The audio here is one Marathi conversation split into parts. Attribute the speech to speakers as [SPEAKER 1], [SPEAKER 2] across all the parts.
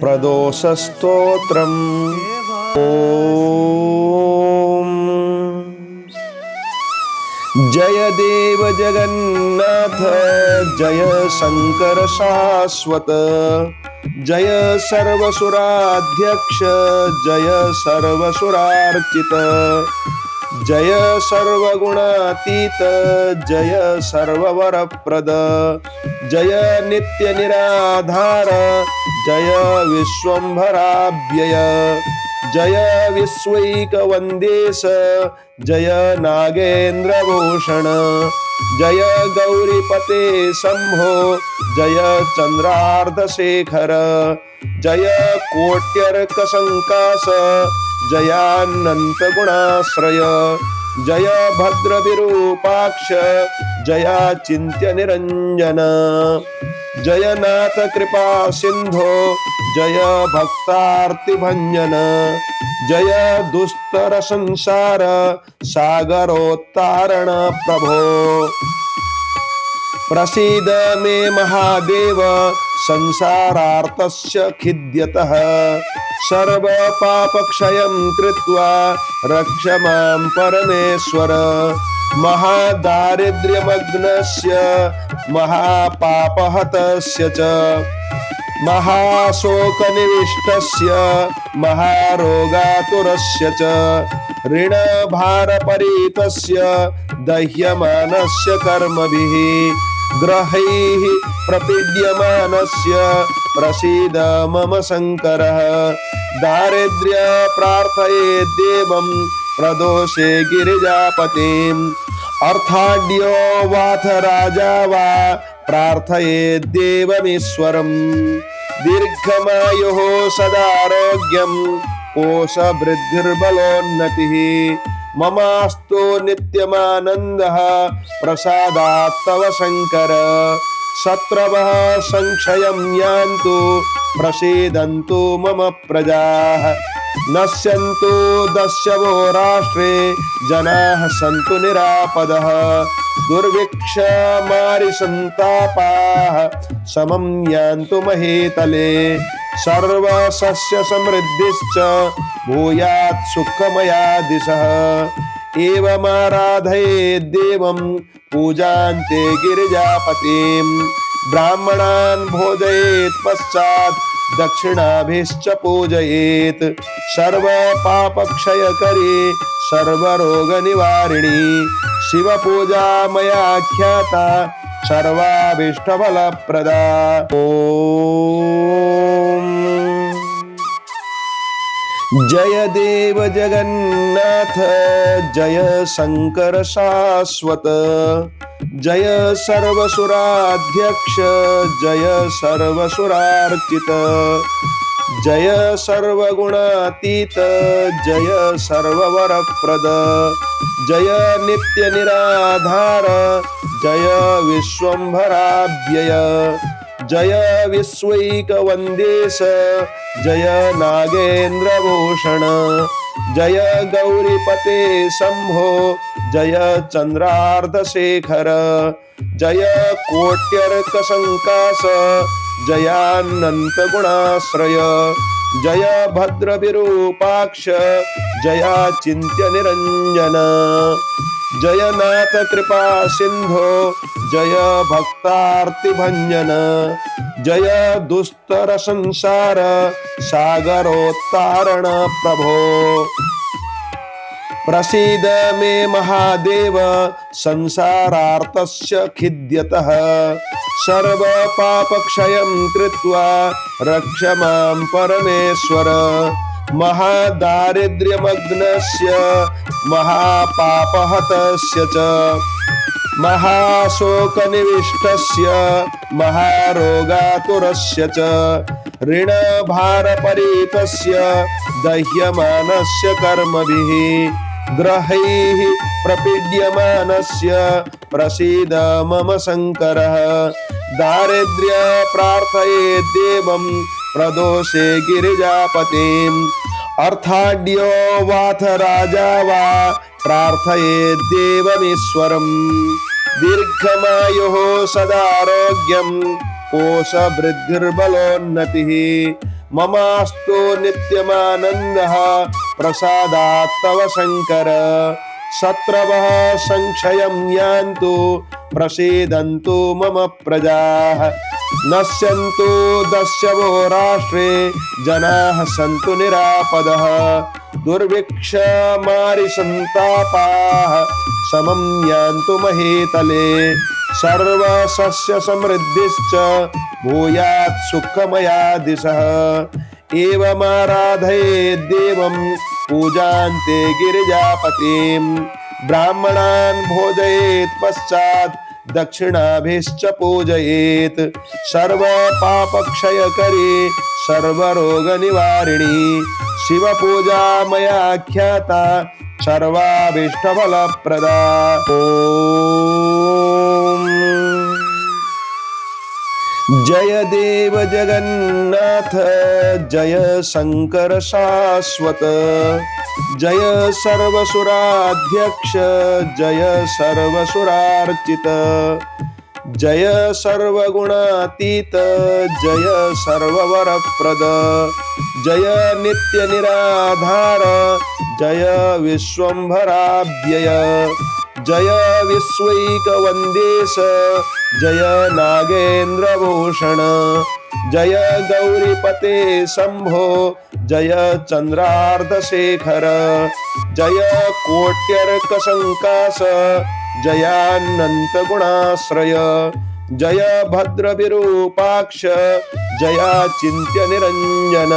[SPEAKER 1] प्रदोषस्तोत्रम् ॐ जय देव जगन्नाथ जय शंकर शाश्वत जय सर्वसुराध्यक्ष जय सर्वसुरार्चित जय सर्वगुणातीत जय सर्ववरप्रद जय नित्य निराधार जय विश्वंभराव्यय जय विश्वैकवन्देश जय नागेन्द्रभूषण जय गौरीपते शंभो जय चंद्रार्धशेखर जय कोट्यर्कसंकाश जयानंत गुणाश्रय जय भद्रविरूपाक्ष जया चिन्त्य निरंजन जय नाथ कृपा सिंधो जय भक्तार्तिभंजन जय दुस्तर संसार सागरोत्तारण प्रभो प्रसीद मे महादेव संसारार्तस्य खिद्यतः सर्व पापक्षयं कृत्वा रक्ष मां परमेश्वर महादारिद्र्यमग्नस्य महापापहतस्य च महाशोकनिविष्टस्य महारोगातुरस्य च ऋणभारपरीतस्य दह्यमानस्य कर्मभिः ग्रहैः प्रपीड्यमानस्य प्रसीद मम शङ्करः दारिद्र्य प्रार्थयेत् देवं प्रदोषे गिरिजापतिम् अर्थाढ्यो वाथ राजा वा प्रार्थयेत् देवमीश्वरम् दीर्घमायुः सदारोग्यं कोशवृद्धिर्बलोन्नतिः ममास्तु नित्यमानन्दः प्रसादात् तव शङ्कर शत्रवः संक्षयं यान्तु प्रसीदन्तु मम प्रजाः नश्यन्तु दस्यवो राष्ट्रे जनाः सन्तु निरापदः दुर्भिक्षमारिसन्तापाः समं यान्तु महीतले सर्वसस्य समृद्धिश्च भूयात् सुखमया दिशः एवमाराधयेत् देवं पूजान्ते गिरिजापतिं ब्राह्मणान् भोजयेत् पश्चात् दक्षिणाभिश्च पूजयेत् सर्वपापक्षयकरी सर्वरोगनिवारिणी शिवपूजा मया ख्याता सर्वाभीष्टफलप्रदा ॐ जय देव जगन्नाथ जय शंकर शाश्वत जय सर्वसुराध्यक्ष जय सर्वसुरार्चित जय सर्वगुणातीत जय सर्ववरप्रद जय नित्य निराधार जय विश्वंभराव्यय जय विश्वैकवन्देश जय नागेन्द्रभूषण जय गौरीपते शंभो जय चंद्रार्धशेखर जय कोट्यर्कसंकाश जयानंत गुणाश्रय जय भद्रविरूपाक्ष जया चिन्त्य निरंजन जय नाथ कृपा सिंधो जय भक्तार्तिभंजन जय दुस्तर संसार सागरोत्तारण प्रभो प्रसीद मे महादेव संसारार्तस्य खिद्यतः सर्व पापक्षयं कृत्वा रक्ष मां परमेश्वर महादारिद्र्यमग्नस्य महापापहतस्य च महाशोकनिविष्टस्य महारोगातुरस्य च ऋणभारपरीतस्य दह्यमानस्य कर्मभिः ग्रहैः प्रपीड्यमानस्य प्रसीद मम शङ्करः दारिद्र्य प्रार्थयेत् देवं प्रदोषे गिरिजापतिम् अर्थाढ्यो वाथ राजा वा प्रार्थयेत् देवमीश्वरम् दीर्घमायुः सदारोग्यं कोशवृद्धिर्बलोन्नतिः ममास्तु नित्यमानन्दः प्रसादात् तव शङ्कर शत्रवः संक्षयं यान्तु प्रसीदन्तु मम प्रजाः नश्यन्तु दस्यवो राष्ट्रे जनाः सन्तु निरापदः दुर्भिक्षमारिसन्तापाः समं यान्तु महीतले सर्वसस्य समृद्धिश्च भूयात् सुखमया दिशः एवमाराधयेत् देवं पूजान्ते गिरिजापतिं ब्राह्मणान् भोजयेत् पश्चात् दक्षिणाभिश्च पूजयेत् सर्वपापक्षयकरी सर्वरोगनिवारिणी शिवपूजा मया ख्याता सर्वाभीष्टफलप्रदा जय देव जगन्नाथ जय शंकर शाश्वत जय सर्वसुराध्यक्ष जय सर्वसुरार्चित जय सर्वगुणातीत जय सर्ववरप्रद जय नित्य निराधार जय विश्वंभराव्यय जय विश्वैकवन्देश जय नागेन्द्रभूषण जय गौरीपते शंभो जय चंद्रार्धशेखर जय कोट्यर्कसंकाश जयानंत गुणाश्रय जय भद्रविरूपाक्ष जया चिन्त्य निरंजन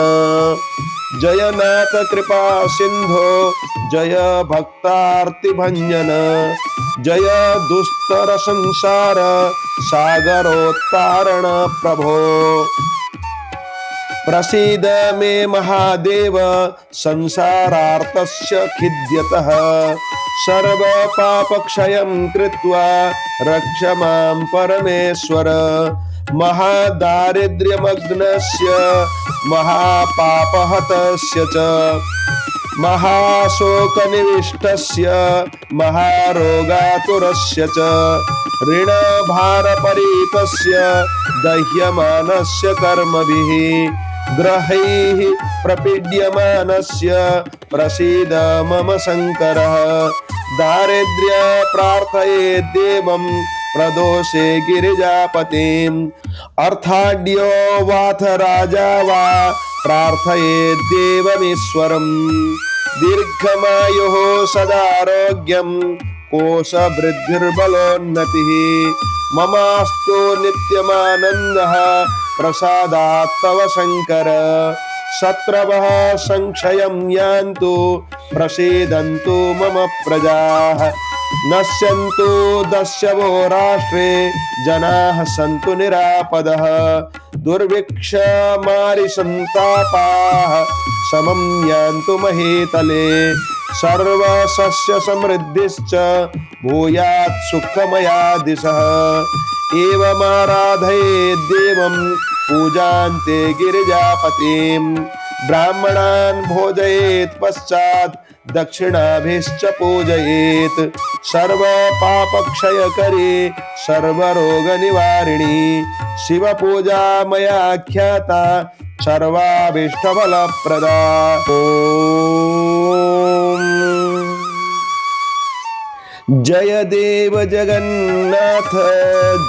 [SPEAKER 1] जय नाथ कृपा सिंधो जय भक्तार्तिभंजन जय दुस्तर संसार सागरोत्तारण प्रभो प्रसीद मे महादेव संसारार्तस्य खिद्यतः सर्व पापक्षयं कृत्वा रक्ष मां परमेश्वर महादारिद्र्यमग्नस्य महापापहतस्य च महाशोकनिविष्टस्य महारोगातुरस्य च ऋणभारपरीतस्य दह्यमानस्य कर्मभिः ग्रहैः प्रपीड्यमानस्य प्रसीद मम शङ्करः दारिद्र्य प्रार्थयेत् देवं प्रदोषे गिरिजापतिम् अर्थाढ्यो वाथ राजा वा प्रार्थयेत् देवमीश्वरम् दीर्घमायुः सदारोग्यं कोशवृद्धिर्बलोन्नतिः ममास्तु नित्यमानन्दः प्रसादात् तव शङ्कर शत्रवः संक्षयं यान्तु प्रसीदन्तु मम प्रजाः नश्यन्तु दस्यवो राष्ट्रे जनाः सन्तु निरापदः दुर्भिक्षमारिसन्तापाः समं यान्तु महीतले सर्वसस्य समृद्धिश्च भूयात् सुखमया दिशः एवमाराधयेत् देवं पूजान्ते गिरिजापतिं ब्राह्मणान् भोजयेत् पश्चात् दक्षिणाभिश्च पूजयेत् सर्वपापक्षयकरी सर्वरोगनिवारिणी शिवपूजा मया ख्याता सर्वाभीष्टफलप्रदा जय देव जगन्नाथ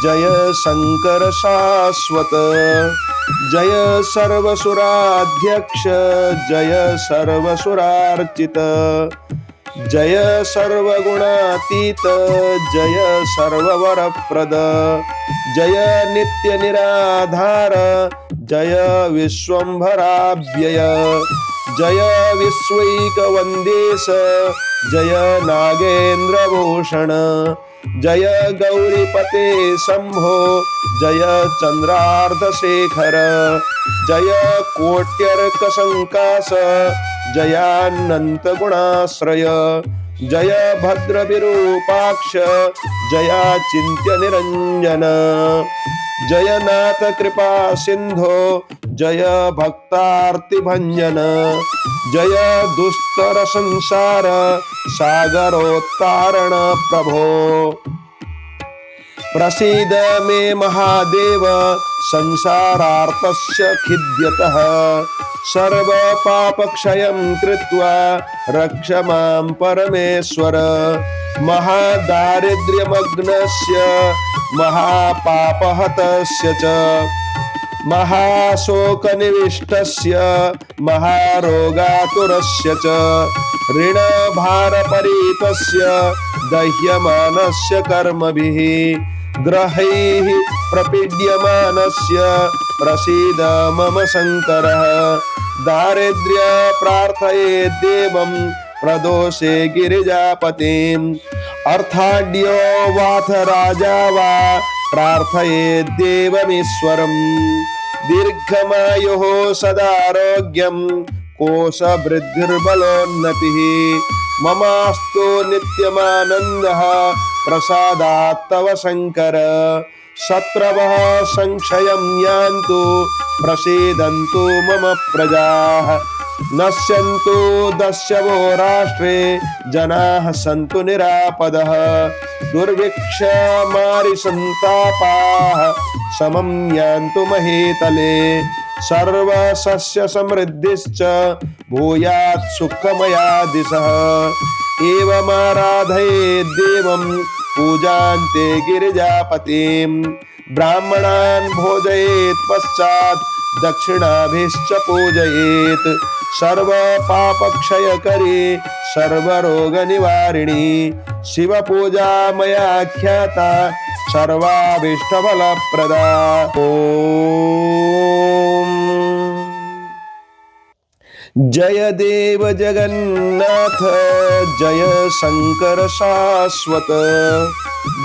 [SPEAKER 1] जय शंकर शाश्वत जय सर्वसुराध्यक्ष जय सर्वसुरार्चित जय सर्वगुणातीत जय सर्ववरप्रद जय नित्य निराधार जय विश्वंभराव्यय जय विश्वैकवन्देश जय नागेन्द्रभूषण जय गौरीपते शंभो जय चंद्रार्धशेखर जय कोट्यर्कसंकाश जयानंत गुणाश्रय जय भद्रविरूपाक्ष जया चिन्त्य निरंजन जय नाथ कृपा सिंधो जय भक्तार्तिभंजन जय दुस्तर संसार सागरोत्तारण प्रभो प्रसीद मे महादेव संसारार्तस्य खिद्यतः सर्व पापक्षयं कृत्वा रक्ष मां परमेश्वर महादारिद्र्यमग्नस्य महापापहतस्य च महाशोकनिविष्टस्य महारोगातुरस्य च ऋणभारपरीतस्य दह्यमानस्य कर्मभिः ग्रहैः प्रपीड्यमानस्य प्रसीद मम शङ्करः दारिद्र्य प्रार्थयेत् देवं प्रदोषे गिरिजापतिम् अर्थाढ्यो वाथ राजा वा प्रार्थयेत् देवमीश्वरम् दीर्घमायुः सदारोग्यं कोशवृद्धिर्बलोन्नतिः ममास्तु नित्यमानन्दः प्रसादात् तव शङ्कर शत्रवः संक्षयं यान्तु प्रसीदन्तु मम प्रजाः नश्यन्तु दस्यवो राष्ट्रे जनाः सन्तु निरापदः दुर्भिक्षमारिसन्तापाः समं यान्तु महीतले सर्वसस्य समृद्धिश्च भूयात् सुखमया दिशः एवमाराधयेत् देवं पूजान्ते गिरिजापतिं ब्राह्मणान् भोजयेत् पश्चात् दक्षिणाभिश्च पूजयेत् सर्वपापक्षयकरी सर्वरोगनिवारिणी शिवपूजा मया ख्याता सर्वाभीष्टफलप्रदा। ॐ जय देव जगन्नाथ जय शंकर शाश्वत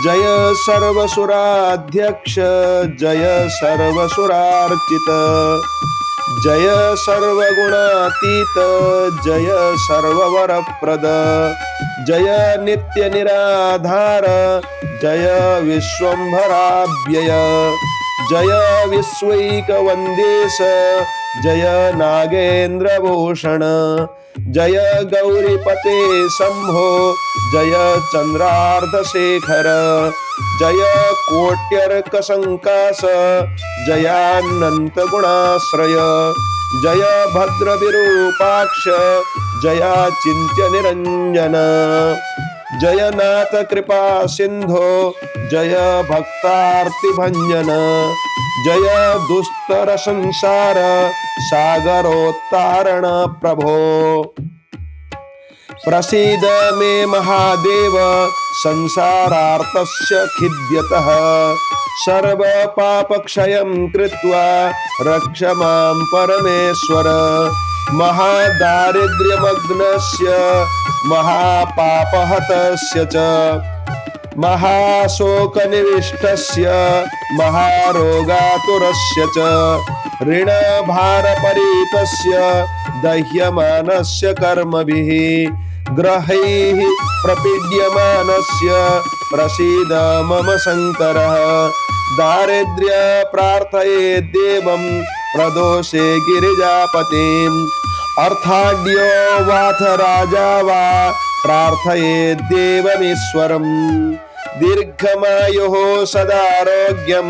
[SPEAKER 1] जय सर्वसुराध्यक्ष जय सर्वसुरार्चित जय सर्वगुणातीत जय सर्ववरप्रद जय नित्य निराधार जय विश्वंभराव्यय जय विश्वैकवन्देश जय नागेन्द्रभूषण जय गौरीपते शंभो जय चंद्रार्धशेखर जय कोट्यर्कसंकाश जयानंत गुणाश्रय जय भद्रविरूपाक्ष जयाचिन्त्य निरंजन जय नाथ कृपा सिंधो जय भक्तार्तिभंजन जय दुस्तर संसार सागरोत्तारण प्रभो प्रसीद मे महादेव संसारार्तस्य खिद्यतः सर्व पापक्षयं कृत्वा रक्ष मां परमेश्वर महादारिद्र्यमग्नस्य महापापहतस्य च महाशोकनिविष्टस्य महारोगातुरस्य च ऋणभारपरीतस्य दह्यमानस्य कर्मभिः ग्रहैः प्रपीड्यमानस्य प्रसीद मम शङ्करः दारिद्र्य प्रार्थयेत् देवं प्रदोषे गिरिजापतिम् अर्थाढ्यो वाथ राजा वा प्रार्थयेत् देवमीश्वरम् दीर्घमायुः सदारोग्यं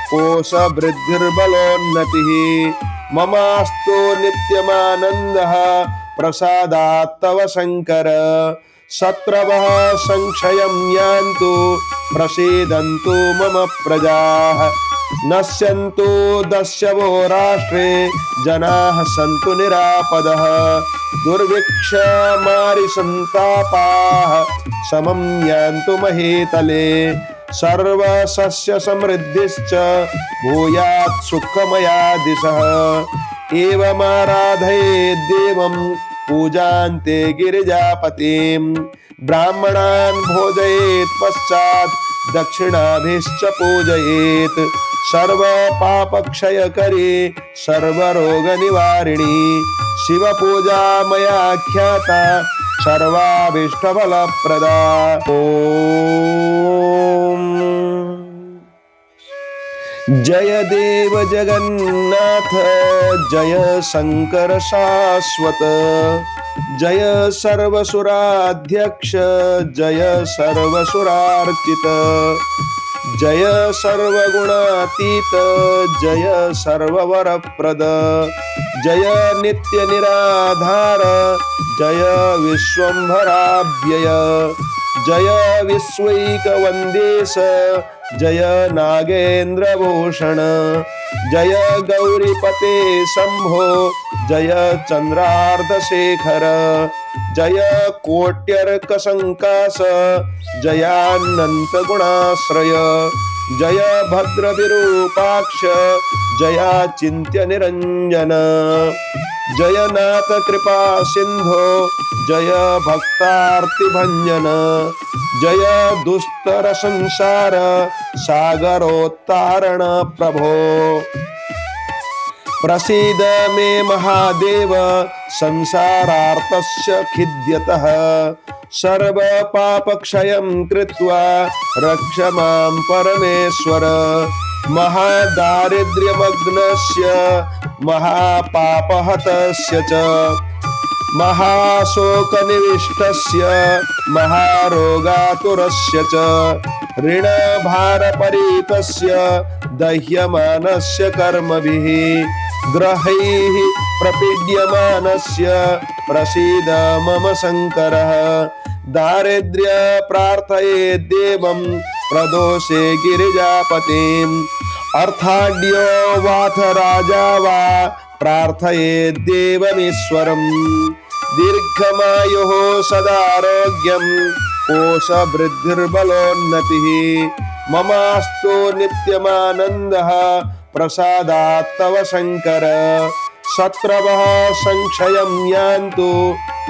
[SPEAKER 1] कोशवृद्धिर्बलोन्नतिः ममास्तु नित्यमानन्दः प्रसादात् तव शङ्कर शत्रवः संक्षयं यान्तु प्रसीदन्तु मम प्रजाः नश्यन्तु दस्यवो राष्ट्रे जनाः सन्तु निरापदः दुर्भिक्षमारिसन्तापाः समं यान्तु महीतले सर्वसस्य समृद्धिश्च भूयात् सुखमया दिशः एवमाराधयेत् देवं पूजान्ते गिरिजापतिं ब्राह्मणान् भोजयेत् पश्चात् दक्षिणाभिश्च पूजयेत् सर्वपापक्षयकरी सर्वरोगनिवारिणी शिवपूजा मया ख्याता सर्वाभीष्टफलप्रदा। ॐ जय देव जगन्नाथ जय शंकर शाश्वत जय सर्वसुराध्यक्ष जय सर्वसुरार्चित जय सर्वगुणातीत जय सर्ववरप्रद जय नित्य निराधार जय विश्वंभराव्यय जय विश्वैकवन्देश जय नागेन्द्रभूषण जय गौरीपते शंभो जय चंद्रार्धशेखर जय कोट्यर्कसंकाश जयानंत गुणाश्रय जय भद्रविरूपाक्ष जया चिन्त्य निरंजन जय नाथ कृपा सिंधो जय भक्तार्तिभंजन जय दुस्तर संसार सागरोत्तारण प्रभो प्रसीद मे महादेव संसारार्तस्य खिद्यतः सर्व पापक्षयं कृत्वा रक्ष मां परमेश्वर महादारिद्र्यमग्नस्य महापापहतस्य च महाशोकनिविष्टस्य महारोगातुरस्य च ऋणभारपरीतस्य दह्यमानस्य कर्मभिः ग्रहैः प्रपीड्यमानस्य प्रसीद मम शङ्करः दारिद्र्य प्रार्थये देवं प्रदोषे गिरिजापतिम् अर्थाढ्यो वाथ राजा वा प्रार्थये देवमीश्वरम् दीर्घमायुः सदारोग्यं कोशवृद्धिर्बलोन्नतिः ममास्तु नित्यमानन्दः प्रसादात् तव शङ्कर शत्रवः संक्षयं यान्तु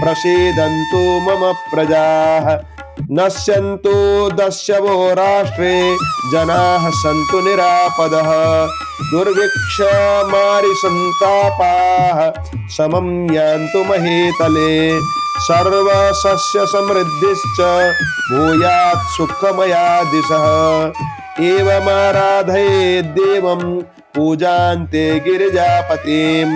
[SPEAKER 1] प्रसीदन्तु मम प्रजाः नश्यन्तु दस्यवो राष्ट्रे जनाः सन्तु निरापदः दुर्भिक्षमारिसन्तापाः समं यान्तु महीतले सर्वसस्य समृद्धिश्च भूयात् सुखमया दिशः एवमाराधये देवं पूजान्ते गिरिजापतिं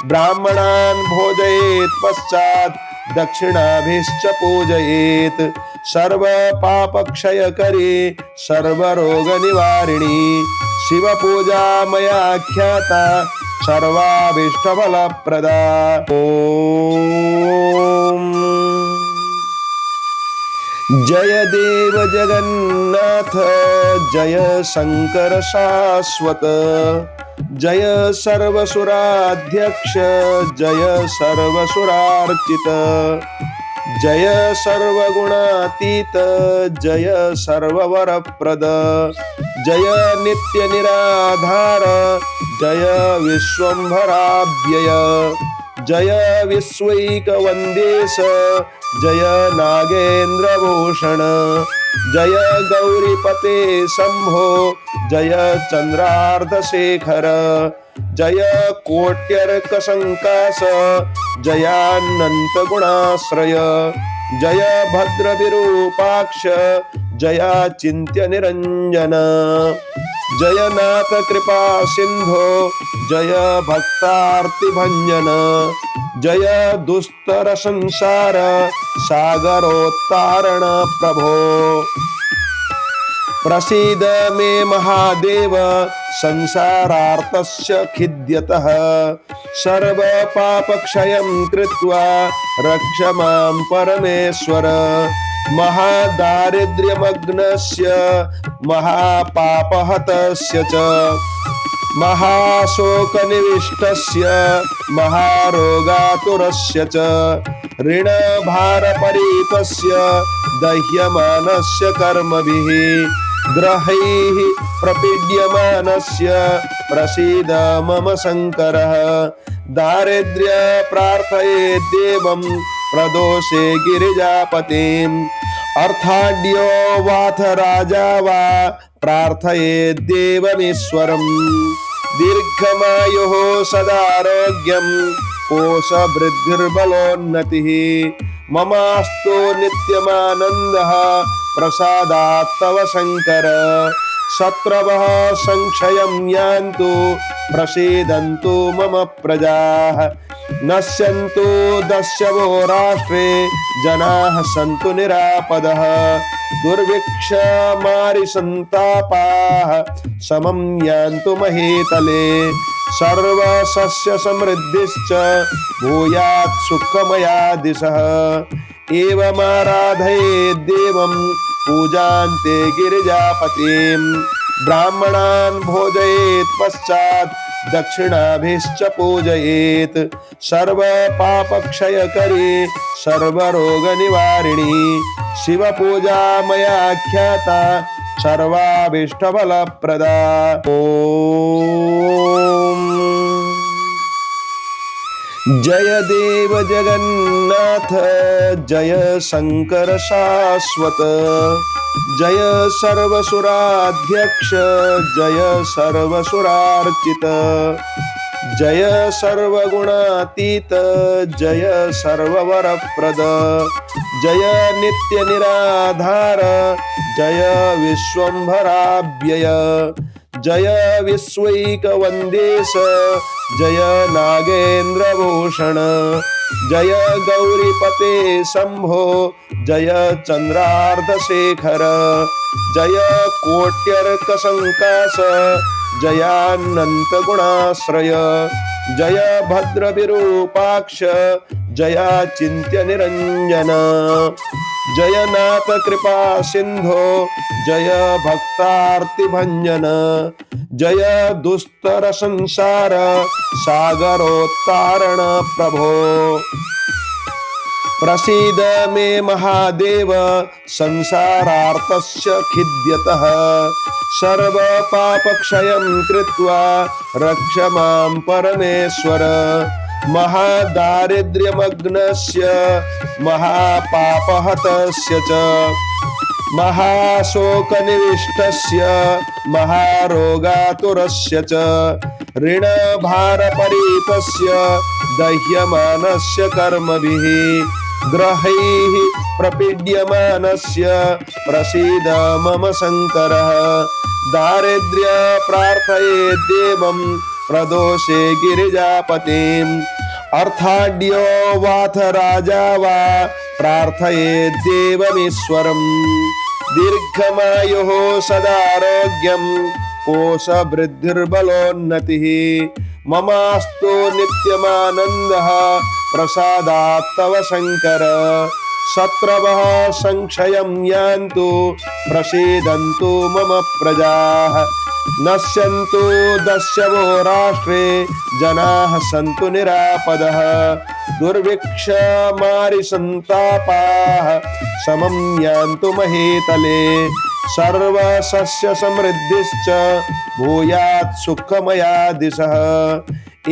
[SPEAKER 1] ब्राह्मणान् भोजयेत् पश्चात् दक्षिणाभिश्च पूजयेत् सर्व पापक्षयकरी सर्वरोगनिवारिणी शिवपूजा मया ख्याता सर्वाभीष्टफलप्रदा ॐ जय देव जगन्नाथ जय शंकर शाश्वत जय सर्वसुराध्यक्ष जय सर्वसुरार्चित जय सर्वगुणातीत जय सर्ववरप्रद जय नित्य निराधार जय विश्वंभराव्यय जय विश्वैकवन्देश जय नागेन्द्रभूषण जय गौरीपते शंभो जय चंद्रार्धशेखर जय कोट्यर्कसंकाश जयानंत गुणाश्रय जय भद्रविरूपाक्ष जया चिन्त्य निरंजन जय नाथ कृपा सिंधो जय भक्तार्तिभंजन जय दुस्तर संसार सागरोत्तारण प्रभो प्रसीद मे महादेव संसारार्तस्य खिद्यतः सर्व पापक्षयं कृत्वा रक्ष मां परमेश्वर महादारिद्र्यमग्नस्य महापापहतस्य च महाशोकनिविष्टस्य महारोगातुरस्य च ऋणभारपरीतस्य दह्यमानस्य कर्मभिः ग्रहैः प्रपीड्यमानस्य प्रसीद मम शङ्करः दारिद्र्य प्रार्थये देवं प्रदोषे गिरिजापतिम् अर्थाढ्यो वाथ राजा वा प्रार्थये देवमीश्वरम् दीर्घमायुः सदारोग्यं कोशवृद्धिर्बलोन्नतिः ममास्तु नित्यमानन्दः प्रसादात् तव शङ्कर शत्रवः संक्षयं यान्तु प्रसीदन्तु मम प्रजाः नश्यन्तु दस्यवो राष्ट्रे जनाः सन्तु निरापदः दुर्भिक्षमारिसन्तापाः समं यान्तु महीतले सर्वसस्य समृद्धिश्च भूयात् सुखमया दिशः एवमाराधयेत् देवं पूजान्ते गिरिजापतिं ब्राह्मणान् भोजयेत् पश्चात् दक्षिणाभिश्च पूजयेत् सर्वपापक्षयकरी सर्वरोगनिवारिणी शिवपूजा मया ख्याता सर्वाभीष्टफलप्रदा। ॐ जय देव जगन्नाथ जय शंकर शाश्वत जय सर्वसुराध्यक्ष जय सर्वसुरार्चित जय सर्वगुणातीत जय सर्ववरप्रद जय नित्य निराधार जय विश्वंभराव्यय जय विश्वैकवन्देश जय नागेन्द्रभूषण जय गौरीपते शंभो जय चंद्रार्धशेखर जय कोट्यर्कसंकाश जयानंत गुणाश्रय जय भद्रविरूपाक्ष जया चिन्त्य निरंजन जय नाथ कृपा सिंधो जय भक्तार्तिभंजन जय दुस्तर संसार सागरोत्तारण प्रभो प्रसीद मे महादेव संसारार्तस्य खिद्यतः सर्व पापक्षयं कृत्वा रक्ष मां परमेश्वर महादारिद्र्यमग्नस्य महापापहतस्य च महाशोकनिविष्टस्य महारोगातुरस्य च ऋणभारपरीतस्य दह्यमानस्य कर्मभिः ग्रहैः प्रपीड्यमानस्य प्रसीद मम शङ्करः दारिद्र्य प्रार्थयेत् देवं प्रदोषे गिरिजापतिम् अर्थाढ्यो वाथ राजा वा प्रार्थयेत् देवमीश्वरम् दीर्घमायुः सदारोग्यं कोशवृद्धिर्बलोन्नतिः ममास्तु नित्यमानन्दः प्रसादात् तव शङ्कर शत्रवः संक्षयं यान्तु प्रसीदन्तु मम प्रजाः नश्यन्तु दस्यवो राष्ट्रे जनाः सन्तु निरापदः दुर्भिक्षमारिसन्तापाः समं यान्तु महीतले सर्वसस्य समृद्धिश्च भूयात् सुखमया दिशः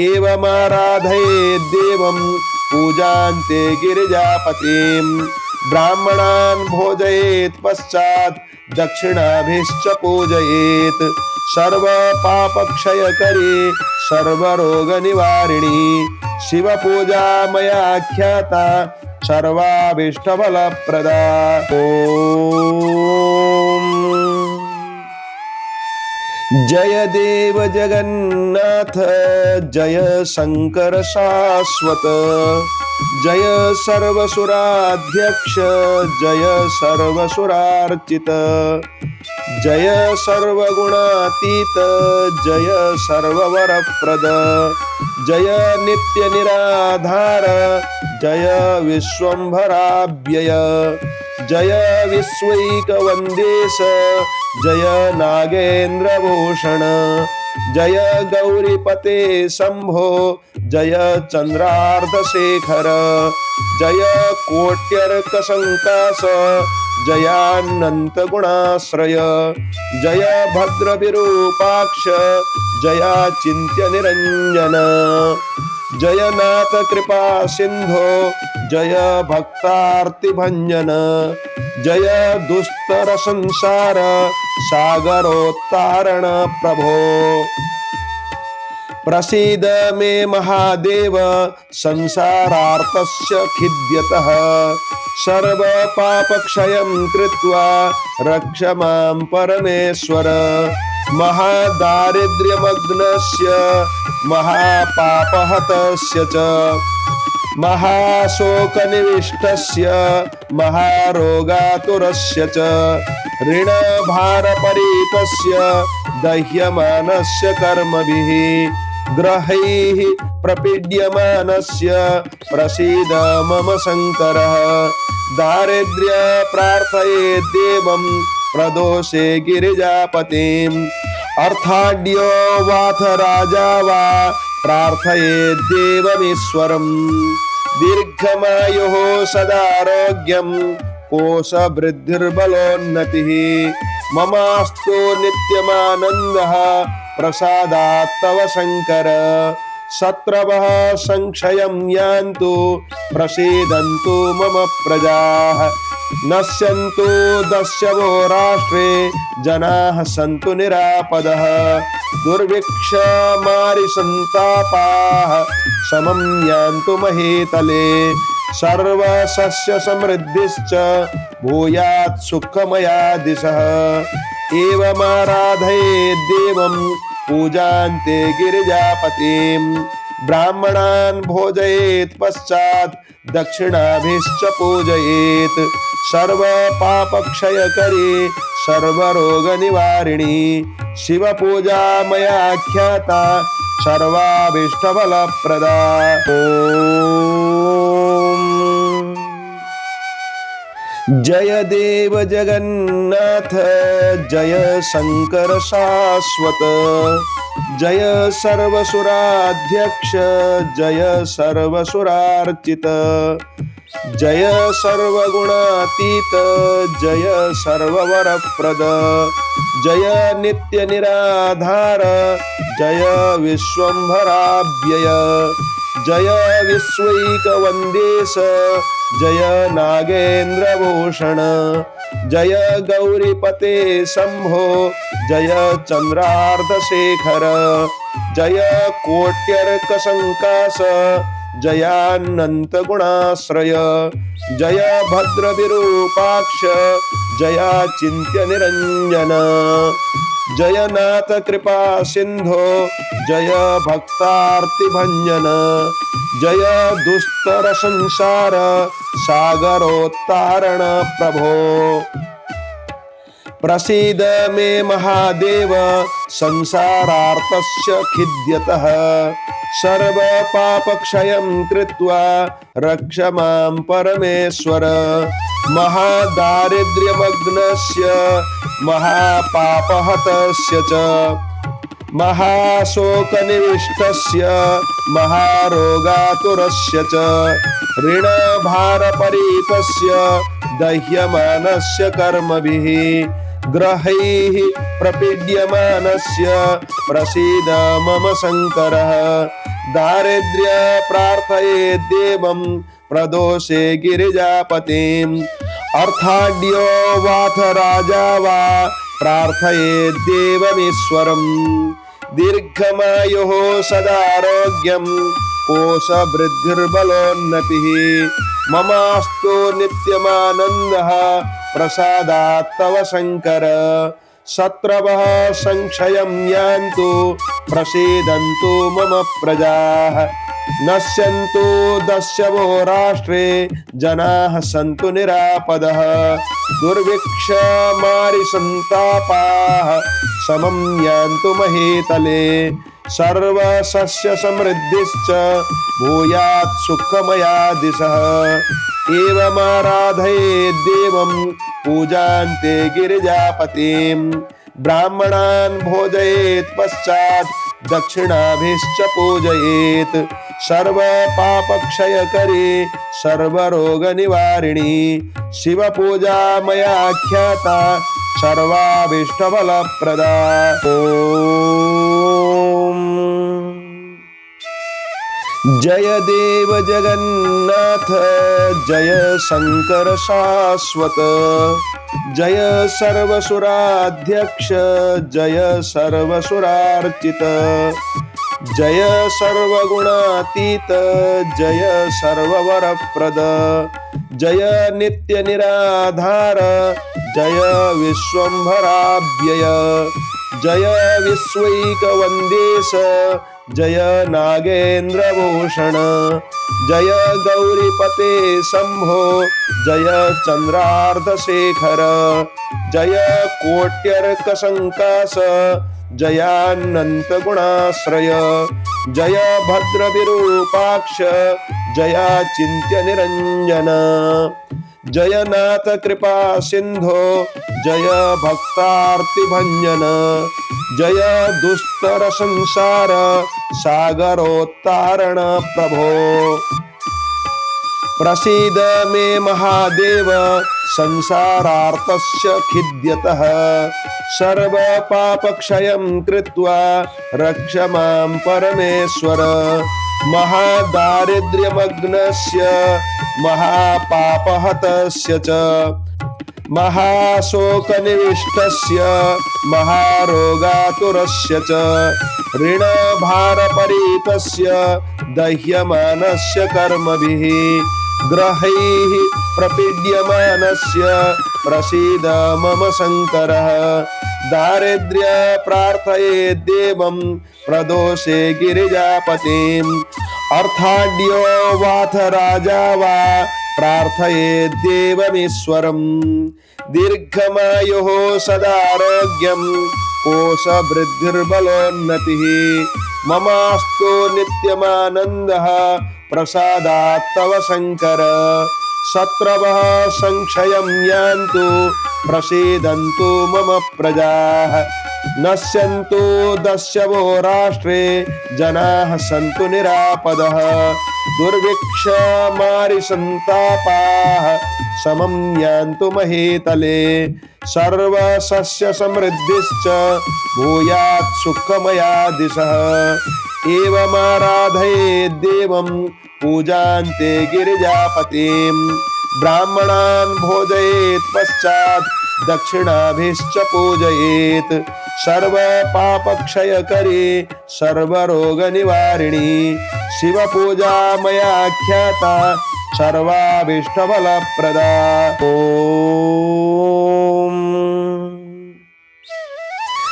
[SPEAKER 1] एवमाराधयेत् देवं पूजान्ते गिरिजापतिं ब्राह्मणान् भोजयेत् पश्चात् दक्षिणाभिश्च पूजयेत् सर्वपापक्षयकरी सर्वरोगनिवारिणी शिवपूजा मया ख्याता सर्वाभीष्टफलप्रदा। ॐ जय देव जगन्नाथ जय शंकर शाश्वत जय सर्वसुराध्यक्ष जय सर्वसुरार्चित जय सर्वगुणातीत जय सर्ववरप्रद जय नित्य निराधार जय विश्वंभराव्यय जय विश्वैकवन्देश जय नागेन्द्रभूषण जय गौरीपते शंभो जय चंद्रार्धशेखर जय कोट्यर्कसंकाश जयानंत गुणाश्रय जय भद्रविरूपाक्ष जया चिन्त्य निरंजन जय नाथ कृपा सिंधो जय भक्तार्तिभंजन जय दुस्तर संसार सागरोत्तारण प्रभो प्रसीद मे महादेव संसारार्तस्य खिद्यतः सर्व पापक्षयं कृत्वा रक्ष मां परमेश्वर महादारिद्र्यमग्नस्य महापापहतस्य च महाशोकनिविष्टस्य महारोगातुरस्य च ऋणभारपरीतस्य दह्यमानस्य कर्मभिः ग्रहैः प्रपीड्यमानस्य प्रसीद मम शङ्करः दारिद्र्य प्रार्थयेत् देवं प्रदोषे गिरिजापतिम् अर्थाढ्यो वाथ राजा वा प्रार्थयेत् देवमीश्वरम् दीर्घमायुः सदारोग्यं कोशवृद्धिर्बलोन्नतिः ममास्तु नित्यमानन्दः प्रसादात् तव शङ्कर शत्रवः संक्षयं यान्तु प्रसीदन्तु मम प्रजाः नश्यन्तु दस्यवो राष्ट्रे जनाः सन्तु निरापदः दुर्भिक्षमारिसन्तापाः समं यान्तु महीतले सर्वसस्य समृद्धिश्च भूयात् सुखमया दिशः एवमाराधयेत् देवं पूजान्ते गिरिजापतिं ब्राह्मणान् भोजयेत् पश्चात् दक्षिणाभिश्च पूजयेत् सर्व पापक्षयकरी सर्वरोगनिवारिणी शिवपूजा मया ख्याता सर्वाभीष्टफलप्रदा। जय देव जगन्नाथ जय शंकर शाश्वत जय सर्वसुराध्यक्ष जय सर्वसुरार्चित जय सर्वगुणातीत जय सर्ववरप्रद जय नित्य निराधार जय विश्वंभराव्यय जय विश्वैकवन्देश जय नागेन्द्रभूषण जय गौरीपते शंभो जय चंद्रार्धशेखर जय कोट्यर्कसंकाश जयानंत गुणाश्रय जय भद्रविरूपाक्ष जया चिन्त्य निरंजन जय नाथ कृपा सिंधो जय भक्तार्तिभंजन जय दुस्तर संसार सागरोत्तारण प्रभो प्रसीद मे महादेव संसारार्तस्य खिद्यतः सर्व पापक्षयं कृत्वा रक्ष मां परमेश्वर महादारिद्र्यमग्नस्य महापापहतस्य च महाशोकनिविष्टस्य महारोगातुरस्य च ऋणभारपरीतस्य दह्यमानस्य कर्मभिः ग्रहैः प्रपीड्यमानस्य प्रसीद मम शङ्करः दारिद्र्य प्रार्थयेत् देवं प्रदोषे गिरिजापतिम् अर्थाढ्यो वाथ राजा वा प्रार्थयेत् देवमीश्वरम् दीर्घमायुः सदारोग्यं कोशवृद्धिर्बलोन्नतिः ममास्तु नित्यमानन्दः प्रसादात् तव शङ्कर शत्रवः संक्षयं यान्तु प्रसीदन्तु मम प्रजाः नश्यन्तु दस्यवो राष्ट्रे जनाः सन्तु निरापदः दुर्भिक्षमारिसन्तापाः समं यान्तु महीतले सर्वसस्य समृद्धिश्च भूयात् सुखमया दिशः एवमाराधयेत् देवं पूजान्ते गिरिजापतिं ब्राह्मणान् भोजयेत् पश्चात् दक्षिणाभिश्च पूजयेत् सर्व पापक्षयकरी सर्वरोगनिवारिणी शिवपूजा मया ख्याता सर्वाभीष्टफलप्रदा। ओम जय देव जगन्नाथ जय शंकर शाश्वत जय सर्वसुराध्यक्ष जय सर्वसुरार्चित जय सर्वगुणातीत जय सर्ववरप्रद जय नित्य निराधार जय विश्वंभराव्यय जय विश्वैकवन्देश जय नागेन्द्रभूषण जय गौरीपते शंभो जय चंद्रार्धशेखर जय कोट्यर्कसंकास जयानंत गुणाश्रय जय भद्रविरूपाक्ष जया चिन्त्य निरंजन जय नाथ कृपा सिंधो जय भक्तार्तिभंजन जय दुस्तर संसार सागरोत्तारण प्रभो प्रसीद मे महादेव संसारार्तस्य खिद्यतः सर्व पापक्षयं कृत्वा रक्ष मां परमेश्वर महादारिद्र्यमग्नस्य महापापहतस्य च महाशोकनिविष्टस्य महारोगातुरस्य च ऋणभारपरीतस्य दह्यमानस्य कर्मभिः ग्रहैः प्रपीड्यमानस्य प्रसीद मम शङ्करः दारिद्र्य प्रार्थये देवं प्रदोषे गिरिजापतिम् अर्थाढ्यो वाथ राजा वा प्रार्थये देवमीश्वरम् दीर्घमायुः सदारोग्यं कोशवृद्धिर्बलोन्नतिः ममास्तु नित्यमानन्दः प्रसादात् तव शङ्कर शत्रवः संक्षयं यान्तु प्रसीदन्तु मम प्रजाः नश्यन्तु दस्यवो राष्ट्रे जनाः सन्तु निरापदः दुर्भिक्षमारिसन्तापाः समं यान्तु महीतले सर्वसस्य समृद्धिश्च भूयात् सुखमया दिशः एवमाराधये देवं पूजान्ते गिरिजापतिं ब्राह्मणान् भोजयेत् पश्चात् दक्षिणाभिश्च पूजयेत् सर्वपापक्षयकरी सर्वरोगनिवारिणी शिवपूजा मया ख्याता सर्वाभीष्टफलप्रदा ॐ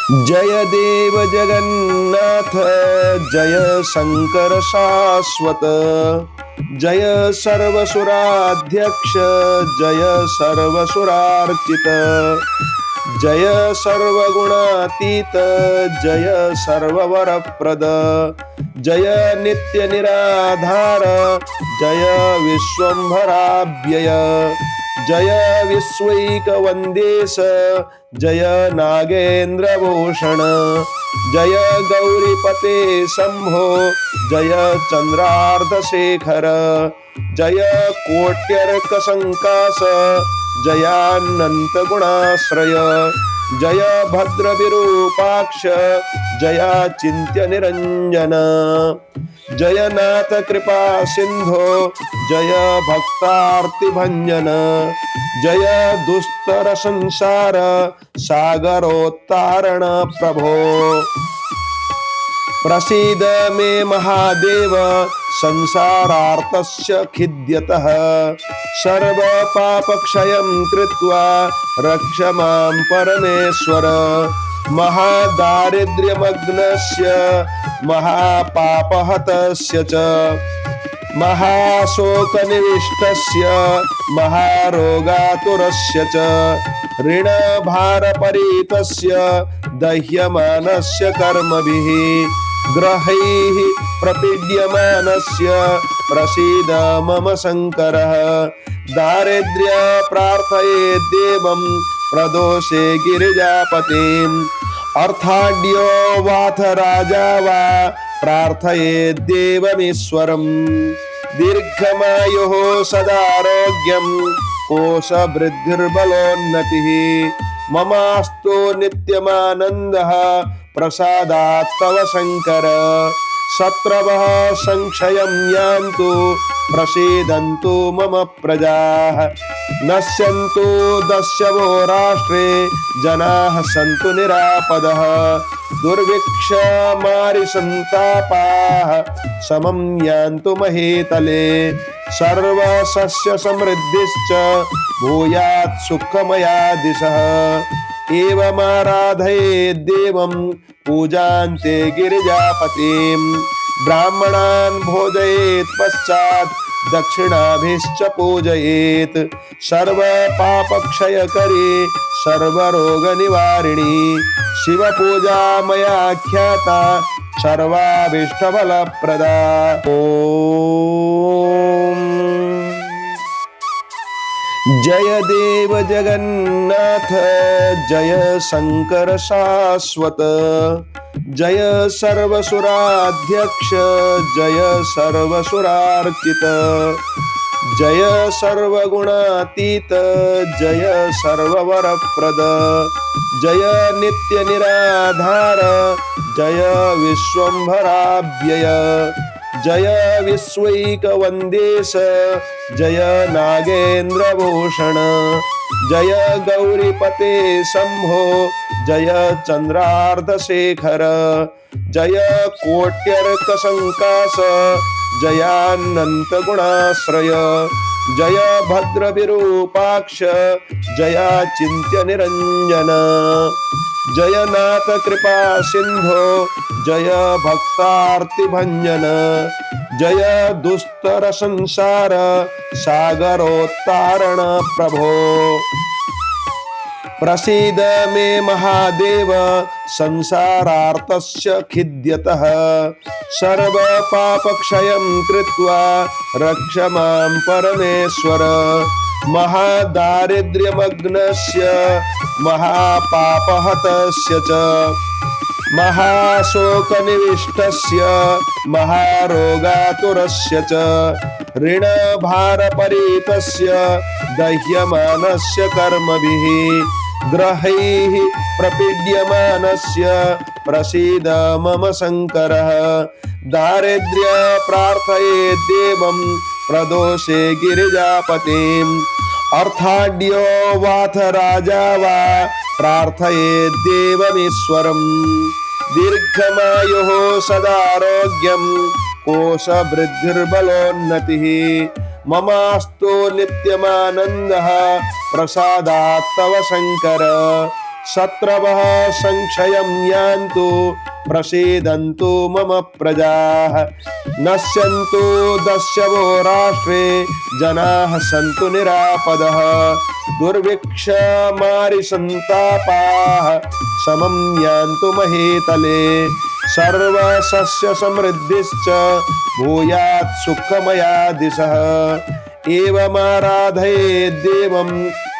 [SPEAKER 1] जय देव जगन्नाथ जय शंकर शाश्वत जय सर्वसुराध्यक्ष जय सर्वसुरार्चित जय सर्वगुणातीत जय सर्ववरप्रद जय नित्य निराधार जय विश्वंभराव्यय जय विश्वैकवन्देश जय नागेन्द्रभूषण जय गौरीपते शंभो जय चंद्रार्धशेखर जय कोट्यर्कसंकास जयानंत गुणाश्रय जय भद्रविरूपाक्ष जया चिन्त्य निरंजन जय नाथ कृपा सिंधो जय भक्तार्तिभंजन जय दुस्तर संसार सागरोत्तारण प्रभो प्रसीद मे महादेव संसारार्तस्य खिद्यतः सर्व पापक्षयं कृत्वा रक्ष मां परमेश्वर महादारिद्र्यमग्नस्य महापापहतस्य च महाशोकनिविष्टस्य महारोगातुरस्य च ऋणभारपरीतस्य दह्यमानस्य कर्मभिः ग्रहैः प्रपीड्यमानस्य प्रसीद मम शङ्करः दारिद्र्य प्रार्थये देवं प्रदोषे गिरिजापतिम् अर्थाढ्यो वाथ राजा वा प्रार्थये देवमीश्वरम् दीर्घमायुः सदारोग्यं कोशवृद्धिर्बलोन्नतिः ममास्तु नित्यमानन्दः प्रसादात् तव शङ्कर शत्रवः संक्षयं यान्तु प्रसीदन्तु मम प्रजाः नश्यन्तु दस्यवो राष्ट्रे जनाः सन्तु निरापदः दुर्भिक्षमारिसन्तापाः समं यान्तु महीतले सर्वसस्य समृद्धिश्च भूयात् सुखमया दिशः एवमाराधयेत् देवं पूजान्ते गिरिजापतिं ब्राह्मणान् भोजयेत् पश्चात् दक्षिणाभिश्च पूजयेत् सर्वपापक्षयकरी सर्वरोगनिवारिणी शिवपूजा मया ख्याता सर्वाभीष्टफलप्रदा। ॐ जय देव जगन्नाथ जय शंकर शाश्वत जय सर्वसुराध्यक्ष जय सर्वसुरार्चित जय सर्वगुणातीत जय सर्ववरप्रद जय नित्य निराधार जय विश्वंभराव्यय जय विश्वैकवन्देश जय नागेन्द्रभूषण जय गौरीपते शंभो जय चंद्रार्धशेखर जय कोट्यर्कसंकाश जयानंत गुणाश्रय जय भद्रविरूपाक्ष जय चिंत्य निरंजन जय नाथ कृपा सिंधो जय भक्तार्तिभंजन जय दुस्तर संसार सागरोत्तारण प्रभो प्रसीद मे महादेव संसारार्तस्य खिद्यतः सर्व पापक्षयं कृत्वा रक्ष मां परमेश्वर महादारिद्र्यमग्नस्य महापापहतस्य च महाशोकनिविष्टस्य महारोगातुरस्य च ऋणभारपरीतस्य दह्यमानस्य कर्मभिः ग्रहैः प्रपीड्यमानस्य प्रसीद मम शङ्करः दारिद्र्य प्रार्थयेत् देवं प्रदोषे गिरिजापतिम् अर्थाढ्यो वाथ राजा वा प्रार्थयेत् देवमीश्वरम् दीर्घमायुः सदारोग्यं कोशवृद्धिर्बलोन्नतिः ममास्तु नित्यमानन्दः प्रसादात् तव शङ्कर शत्रवः संक्षयं यान्तु प्रसीदन्तु मम प्रजाः नश्यन्तु दस्यवो राष्ट्रे जनाः सन्तु निरापदः दुर्भिक्षमारिसन्तापाः समं यान्तु महीतले सर्वसस्य समृद्धिश्च भूयात् सुखमया दिशः एवमाराधयेत् देवं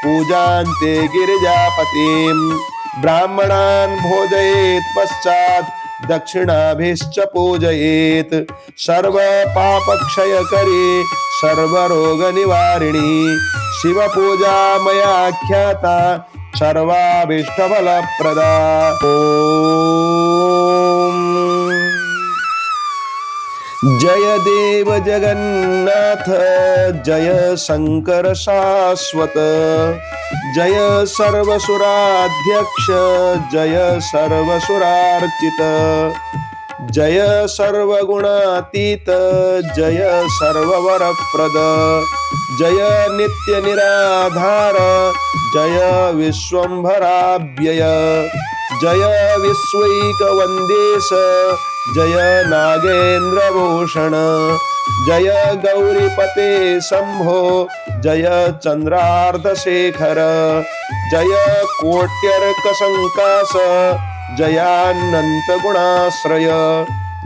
[SPEAKER 1] पूजान्ते गिरिजापतिं ब्राह्मणान् भोजयेत् पश्चात् दक्षिणाभिश्च पूजयेत् सर्वपापक्षयकरी सर्वरोगनिवारिणी शिवपूजा मया ख्याता सर्वाभीष्टफलप्रदा। जय देव जगन्नाथ जय शंकर शाश्वत जय सर्वसुराध्यक्ष जय सर्वसुरार्चित जय सर्वगुणातीत जय सर्ववरप्रद जय नित्य निराधार जय विश्वंभराव्यय जय विश्वैकवन्देश जय नागेन्द्रभूषण जय गौरीपते शंभो जय चंद्रार्धशेखर जय कोट्यर्कसंकाश जयानंत गुणाश्रय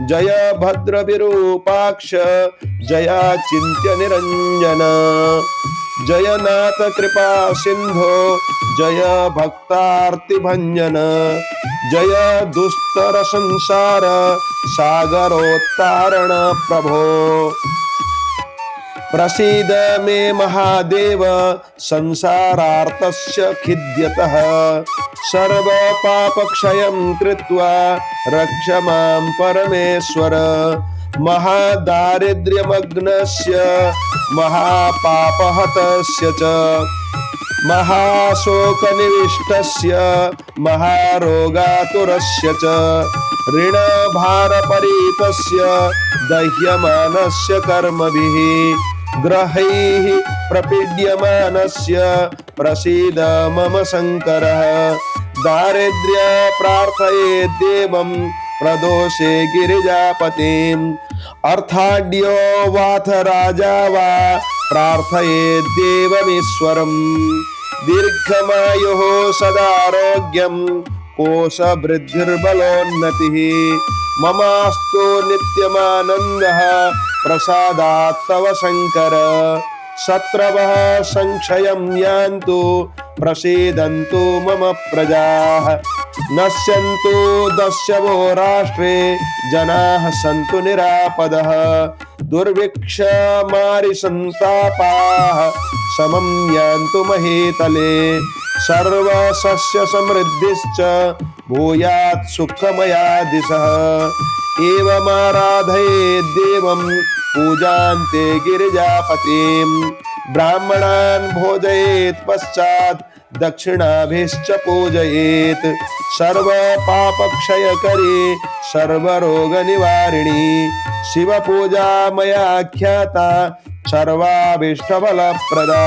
[SPEAKER 1] जय भद्रविरूपाक्ष जय चिंत्य निरंजन जय नाथ कृपा सिंधो जय भक्तार्तिभंजन जय दुस्तर संसार सागरोत्तारण प्रभो प्रसीद मे महादेव संसारार्तस्य खिद्यतः सर्व पापक्षयं कृत्वा रक्ष मां परमेश्वर महादारिद्र्यमग्नस्य महापापहतस्य च महाशोकनिविष्टस्य महारोगातुरस्य च ऋणभारपरीतस्य दह्यमानस्य कर्मभिः ग्रहैः प्रपीड्यमानस्य प्रसीद मम शङ्करः दारिद्र्य प्रार्थयेत् देवं प्रदोषे गिरिजापतिम् अर्थाढ्यो वाथ राजा वा प्रार्थयेत् देवमीश्वरम् दीर्घमायुः सदारोग्यं कोशवृद्धिर्बलोन्नतिः ममास्तु नित्यमानन्दः प्रसादात् तव शङ्कर शत्रवः संक्षयं यान्तु प्रसीदन्तु मम प्रजाः नश्यन्तु दस्यवो राष्ट्रे जनाः सन्तु निरापदः दुर्भिक्षमारिसन्तापाः समं यान्तु महीतले सर्वसस्य समृद्धिश्च भूयात् सुखमया दिशः एवमाराधयेत् देवं पूजान्ते गिरिजापतिं ब्राह्मणान् भोजयेत् पश्चात् दक्षिणाभिश्च पूजयेत् सर्वपापक्षयकरी सर्वरोगनिवारिणी शिवपूजा मया ख्याता सर्वाभीष्टफलप्रदा।